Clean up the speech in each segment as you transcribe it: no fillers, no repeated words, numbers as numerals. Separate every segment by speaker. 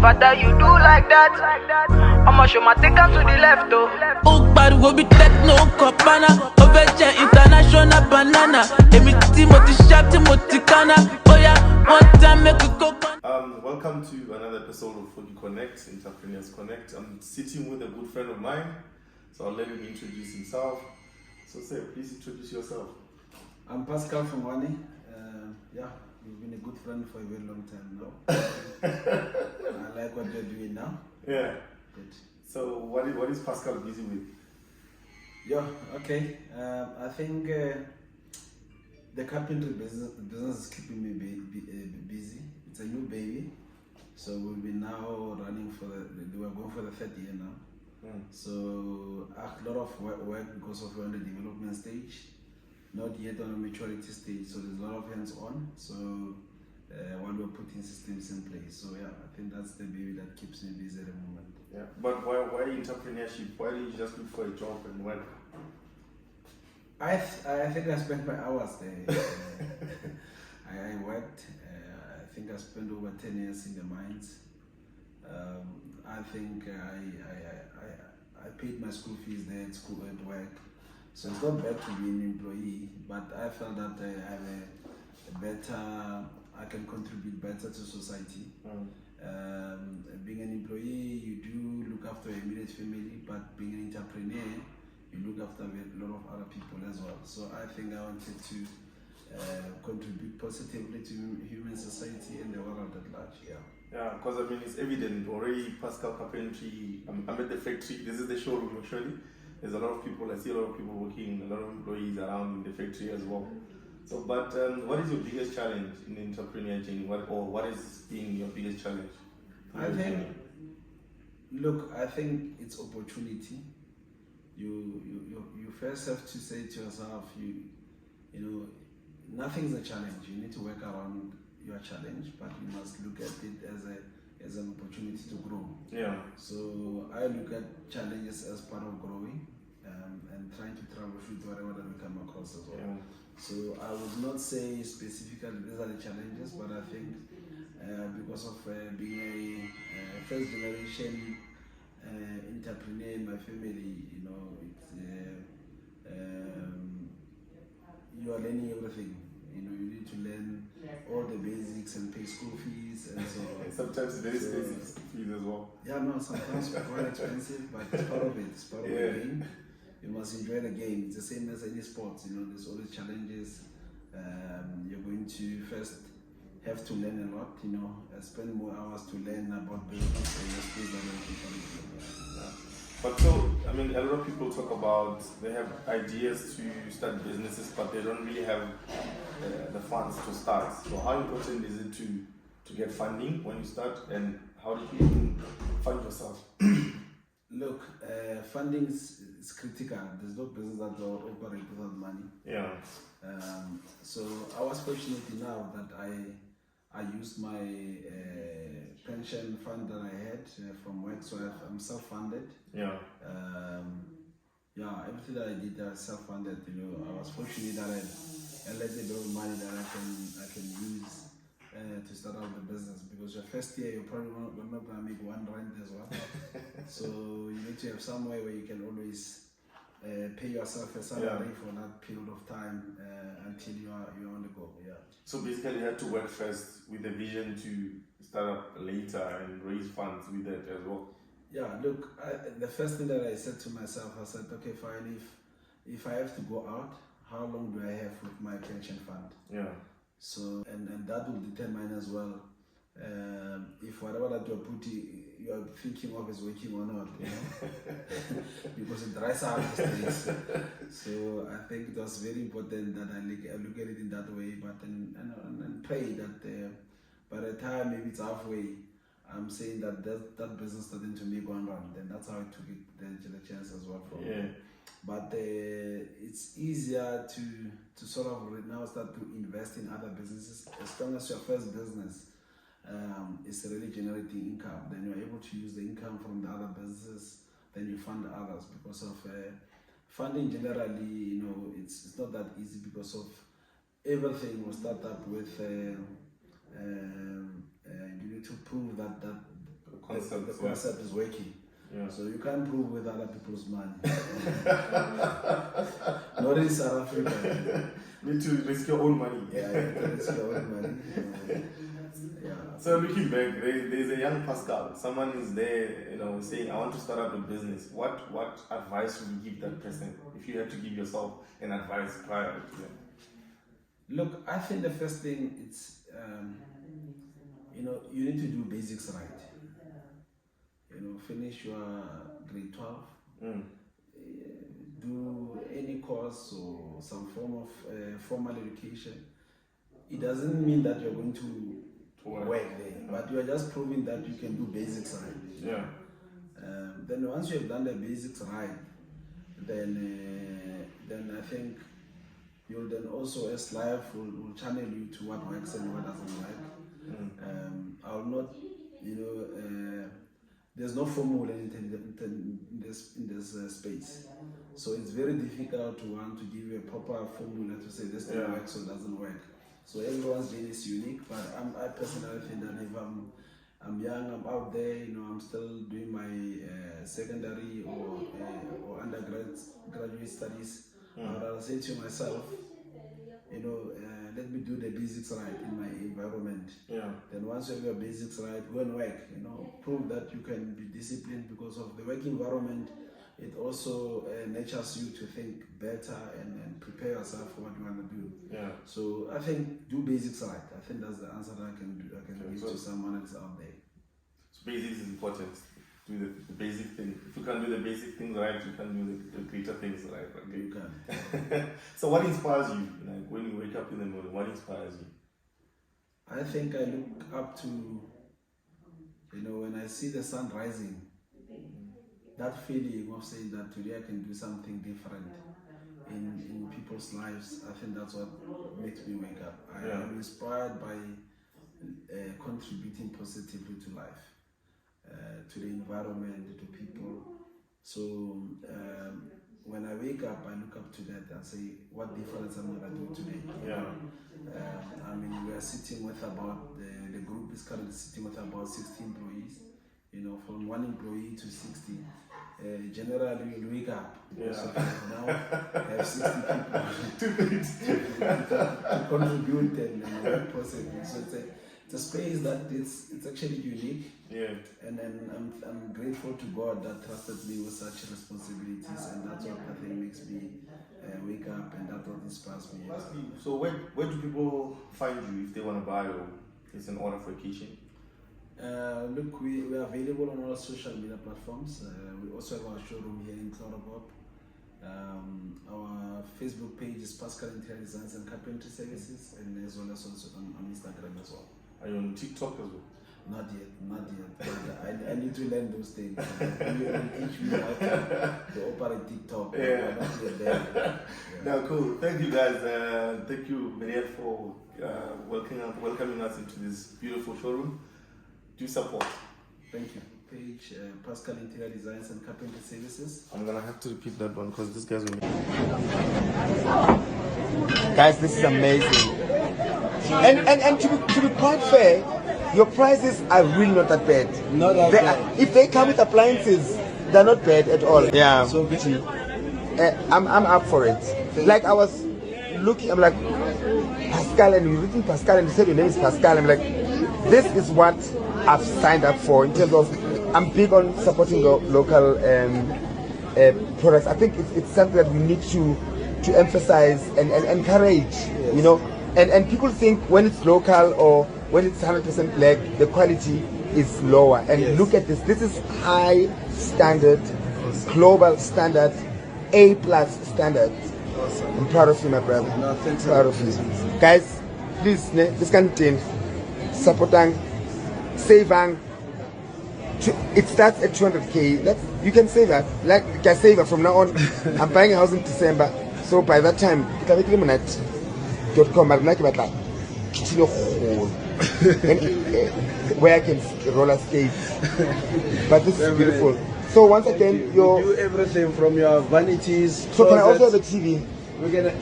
Speaker 1: father, you do like that. I'ma show my take to the left, though.
Speaker 2: Oh, but we be techno copana. Overture international banana. Timothy Sharp, Timothy Kana. Oh yeah, one time make we go.
Speaker 3: Welcome to another episode of Footwear Connect, Entrepreneurs Connect. I'm sitting with a good friend of mine, so I'll let him introduce himself. So, sir, please introduce yourself.
Speaker 4: I'm Pascal from Wani. You've been a good friend for a very long time now. I like what you're doing now.
Speaker 3: Yeah.
Speaker 4: Good.
Speaker 3: So, what is Pascal busy with?
Speaker 4: I think the carpentry business is keeping me busy. It's a new baby, so we've been now running we're going for the third year now. So a lot of work because of we're on the development stage, not yet on a maturity stage. So there's a lot of hands-on. So while we're putting systems in place, so yeah, I think that's the baby that keeps me busy at the moment.
Speaker 3: Yeah, but why entrepreneurship? Why did you just look for a job and work?
Speaker 4: I think I spent my hours there. I worked. I think I spent over 10 years in the mines. I think I paid my school fees there at school at work. So it's not bad to be an employee, but I felt that I have I can contribute better to society. Being an employee, you do look after your immediate family, but being an entrepreneur, you look after a lot of other people as well. So I think I wanted to contribute positively to human society and the world at large.
Speaker 3: Yeah, because I mean, it's evident already. Pascal Carpentry, I'm at the factory. This is the showroom actually. There's a lot of people. I see a lot of people working, a lot of employees around in the factory as well. So, but what is your biggest challenge in the entrepreneurial journey? What is being your biggest challenge?
Speaker 4: I think it's opportunity. You first have to say to yourself, you know, nothing's a challenge. You need to work around your challenge, but you must look at it as an opportunity to grow.
Speaker 3: Yeah.
Speaker 4: So I look at challenges as part of growing and trying to troubleshoot whatever that we come across as well.
Speaker 3: Yeah.
Speaker 4: So I would not say specifically these are the challenges, but I think because of being a first generation entrepreneur in my family, you know, you are learning everything. You know, you need to learn all the basics and pay school fees and so on.
Speaker 3: Sometimes very expensive fees as well.
Speaker 4: Yeah, no, sometimes quite expensive, but it's part of it. It's part of the game. You must enjoy the game. It's the same as any sport. You know, there's always challenges. You're going to first have to learn a lot. You know, spend more hours to learn about business and your skills that you can.
Speaker 3: But so, I mean, a lot of people talk about they have ideas to start businesses, but they don't really have the funds to start. So how important is it to get funding when you start, and how do you even fund yourself?
Speaker 4: Look, funding is critical. There's no business that will operate without money.
Speaker 3: Yeah.
Speaker 4: So I was fortunate enough that I used my pension fund that I had from work, so I'm self-funded.
Speaker 3: Yeah.
Speaker 4: Everything that I did, I was self-funded. You know, I was fortunate that I had a little bit of money that I can use to start out the business, because your first year you're probably not gonna make one rent as well. So you need to have somewhere where you can always pay yourself a salary for that period of time until you're on the go. Yeah. So
Speaker 3: basically, you had to work first with a vision to start up later and raise funds with that as well.
Speaker 4: Yeah. Look, the first thing that I said to myself, I said, okay, fine. If I have to go out, how long do I have with my pension fund?
Speaker 3: Yeah. So
Speaker 4: and that will determine as well if whatever that you're thinking of is working or not, you know? Because it dries out these days. So I think it was very important that I look at it in that way, but and pray that by the time maybe it's halfway, I'm saying that business starting to make one run. Then that's how I took it the chance as well from.
Speaker 3: Yeah.
Speaker 4: But it's easier to sort of now start to invest in other businesses. As long as your first business is really generating income, then you're able to use the income from the other businesses, then you fund others. Because of funding generally, you know, it's not that easy because of everything will start up with you need to prove that
Speaker 3: concept,
Speaker 4: the concept is working.
Speaker 3: Yeah.
Speaker 4: So you can't prove with other people's money. Not in South Africa.
Speaker 3: Need to risk your own money.
Speaker 4: Yeah, you can risk your own money. Yeah.
Speaker 3: So looking back, there's a young Pascal. Someone is there, saying, I want to start up a business. What advice would you give that person if you had to give yourself an advice prior to that?
Speaker 4: Look, I think the first thing it's you need to do basics right. Finish your grade 12. Do any course or some form of formal education. It doesn't mean that you're going to work there, but you are just proving that you can do basics right.
Speaker 3: Yeah.
Speaker 4: Then once you have done the basics right, then I think you'll then also, as life will channel you to what works and what doesn't work. I will not, there's no formula in this space. So it's very difficult to want to give you a proper formula to say this thing works or doesn't work. So everyone's journey is unique, but I personally think that if I'm young, I'm out there, I'm still doing my secondary or undergraduate studies, I'll say to myself, let me do the basics right in my environment. Yeah. Then once you have your basics right, go and work. Prove that you can be disciplined, because of the work environment. It also nurtures you to think better and prepare yourself for what you want to do. Yeah. So I think do basics right. I think that's the answer that I can give to someone that's out there.
Speaker 3: So basics is important. Do the basic thing. If you can do the basic things right, you can do the greater things right. Okay?
Speaker 4: You can.
Speaker 3: So what inspires you? Like when you wake up in the morning, what inspires you?
Speaker 4: I think I look up to, when I see the sun rising, that feeling of saying that today I can do something different in people's lives, I think that's what makes me wake up. I am inspired by contributing positively to life. To the environment, to people. So when I wake up, I look up to that and say, what difference am I going to do today? Yeah. We are sitting with about, the group is currently sitting with about 60 employees. From 1 employee to 60. Generally, you'll wake up. Yeah. So now I have 60 people to contribute and work positively. So it's a space that it's actually unique. Yeah. And I'm grateful to God that trusted me with such responsibilities, and that's what I think makes me wake up, and that's what inspires me.
Speaker 3: So where do people find you if they want to buy or it's an order for a kitchen?
Speaker 4: Look, we are available on all social media platforms. We also have our showroom here in Clodagh. Our Facebook page is Pascal Interior Designs and Carpentry Services, and as well as also on Instagram as well.
Speaker 3: Are you on TikTok as well?
Speaker 4: Not yet. But I need to learn those things. You can teach me how to operate TikTok.
Speaker 3: Yeah.
Speaker 4: Not yet there. Yeah.
Speaker 3: No, cool. Thank you guys. Thank you, Maria, for welcoming us into this beautiful showroom. Do support.
Speaker 4: Thank you. Page Pascal Interior Designs and Carpentry Services.
Speaker 3: I'm gonna have to repeat that one because this guy's will.
Speaker 5: Guys, this is amazing. And to be quite fair, your prices are really not that bad.
Speaker 4: Not that bad.
Speaker 5: If they come with appliances, they're not bad at all. Yeah.
Speaker 4: So bitchy.
Speaker 5: I'm up for it. Like I was looking, I'm like, Pascal, and you've written Pascal, and you said your name is Pascal. I'm like, this is what I've signed up for in terms of, I'm big on supporting local products. I think it's something that we need to emphasize and encourage, yes. And people think when it's local or when it's 100% black, the quality is lower. And yes. Look at this. This is high standard, global standard, A+ standard. Awesome. I'm proud of you, my brother.
Speaker 4: No, thanks.
Speaker 5: Proud of you. Guys, please, this kind of thing, supporting, saving. It starts at 200K. You can save that. Like you can save it from now on. I'm buying a house in December, so by that time, .com, I'm like kitchen hole where I can roller skate. But this is beautiful. So once again,
Speaker 4: you do everything from your vanities.
Speaker 5: So can I also have a TV?
Speaker 4: We're gonna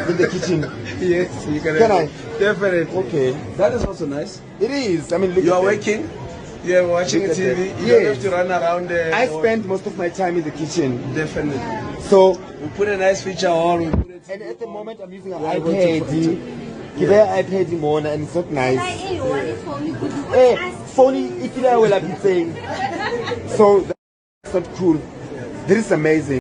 Speaker 5: in the kitchen.
Speaker 4: Yes, you can.
Speaker 5: Can I?
Speaker 4: Definitely.
Speaker 5: Okay.
Speaker 4: That is also nice.
Speaker 5: It is. I mean, look.
Speaker 4: You are working. Yeah, watching
Speaker 5: Look at
Speaker 4: TV.
Speaker 5: that.
Speaker 4: You
Speaker 5: Yes.
Speaker 4: don't have to run around there.
Speaker 5: I spend most of my time in the kitchen.
Speaker 4: Definitely.
Speaker 5: So,
Speaker 4: We put a nice feature on. We put it
Speaker 5: and at the moment I'm using an
Speaker 4: Yeah,
Speaker 5: iPad. Give her iPad more and it's not nice. Phone if you will be saying. So that's not cool. This is amazing.